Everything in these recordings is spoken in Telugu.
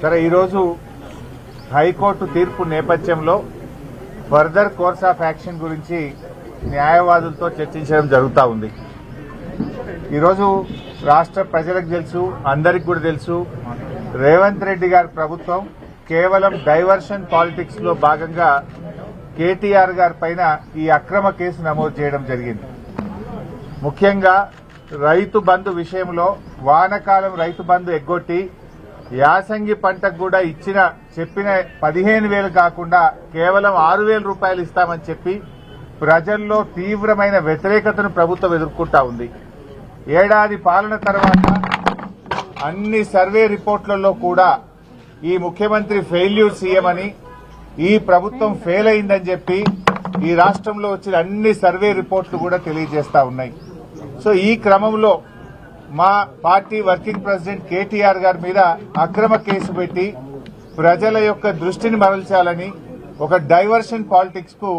సరే, ఈరోజు హైకోర్టు తీర్పు నేపథ్యంలో ఫర్దర్ కోర్స్ ఆఫ్ యాక్షన్ గురించి న్యాయవాదులతో చర్చించడం జరుగుతూ ఉంది. ఈరోజు రాష్ట్ర ప్రజలకు తెలుసు, అందరికి కూడా తెలుసు, రేవంత్ రెడ్డి గారి ప్రభుత్వం కేవలం డైవర్షన్ పాలిటిక్స్ లో భాగంగా కేటీఆర్ గారి పైన ఈ అక్రమ కేసు నమోదు చేయడం జరిగింది. ముఖ్యంగా రైతు బంధు విషయంలో వానాకాలం రైతు బంధు ఎగ్గొట్టి యాసంగి పంటకు కూడా చెప్పిన 15,000 కాకుండా కేవలం 6,000 రూపాయలు ఇస్తామని చెప్పి ప్రజల్లో తీవ్రమైన వ్యతిరేకతను ప్రభుత్వం ఎదుర్కొంటా ఉంది. ఏడాది పాలన తర్వాత అన్ని సర్వే రిపోర్టులలో కూడా ఈ ముఖ్యమంత్రి ఫెయిల్యూర్ సీఎం అని, ఈ ప్రభుత్వం ఫెయిల్ అయిందని చెప్పి ఈ రాష్ట్రంలో వచ్చిన అన్ని సర్వే రిపోర్టులు కూడా తెలియజేస్తా ఉన్నాయి. సో ఈ క్రమంలో మా పార్టీ వర్కింగ్ ప్రెసిడెంట్ కేటీఆర్ గారి మీద అక్రమ కేసు పెట్టి ప్రజల యొక్క దృష్టిని మరల్చాలని ఒక డైవర్షన్ పాలిటిక్స్ కు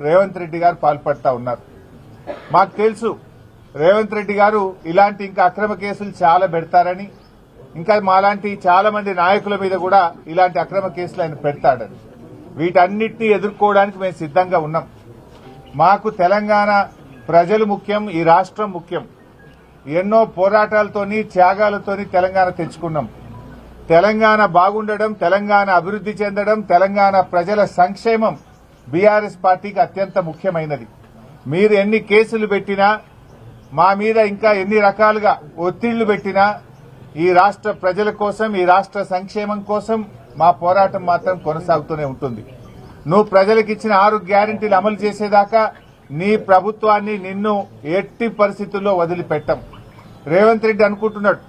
రేవంత్ రెడ్డి గారు పాల్పడతా ఉన్నారు. మాకు తెలుసు రేవంత్ రెడ్డి గారు ఇలాంటి ఇంకా అక్రమ కేసులు చాలా పెడతారని, ఇంకా మాలాంటి చాలా మంది నాయకుల మీద కూడా ఇలాంటి అక్రమ కేసులు ఆయన పెడతాడని. వీటన్నిటినీ ఎదుర్కోవడానికి మేము సిద్దంగా ఉన్నాం. మాకు తెలంగాణ ప్రజలు ముఖ్యం, ఈ రాష్ట్రం ముఖ్యం. ఎన్నో పోరాటాలతోని త్యాగాలతోని తెలంగాణ తెచ్చుకున్నాం. తెలంగాణ బాగుండడం, తెలంగాణ అభివృద్ది చెందడం, తెలంగాణ ప్రజల సంక్షేమం బీఆర్ఎస్ పార్టీకి అత్యంత ముఖ్యమైనది. మీరు ఎన్ని కేసులు పెట్టినా, మా మీద ఇంకా ఎన్ని రకాలుగా ఒత్తిళ్లు పెట్టినా, ఈ రాష్ట్ర ప్రజల కోసం, ఈ రాష్ట్ర సంక్షేమం కోసం మా పోరాటం మాత్రం కొనసాగుతూనే ఉంటుంది. నువ్వు ప్రజలకిచ్చిన 6 గ్యారెంటీలు అమలు చేసేదాకా నీ ప్రభుత్వాన్ని, నిన్ను ఎట్టి పరిస్థితుల్లో వదిలిపెట్టం. రేవంత్ రెడ్డి అనుకుంటున్నాడు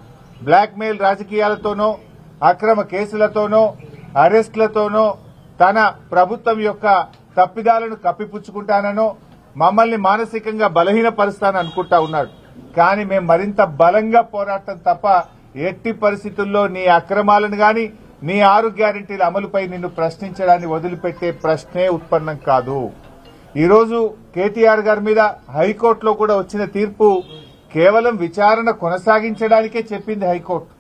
బ్లాక్ మెయిల్ రాజకీయాలతోనో, అక్రమ కేసులతోనో, అరెస్టులతోనో తన ప్రభుత్వం యొక్క తప్పిదాలను కప్పిపుచ్చుకుంటానో, మమ్మల్ని మానసికంగా బలహీనపరుస్తానని అనుకుంటా ఉన్నాడు. కానీ మేము మరింత బలంగా పోరాటం తప్ప ఎట్టి పరిస్థితుల్లో నీ అక్రమాలను గాని, నీ 6 గ్యారెంటీల అమలుపై నిన్ను ప్రశ్నించడాన్ని వదిలిపెట్టే ప్రశ్నే ఉత్పన్నం కాదు. ఈరోజు కేటీఆర్ గారి మీద హైకోర్టులో కూడా వచ్చిన తీర్పు కేవలం విచారణ కొనసాగించడానికే చెప్పింది హైకోర్టు.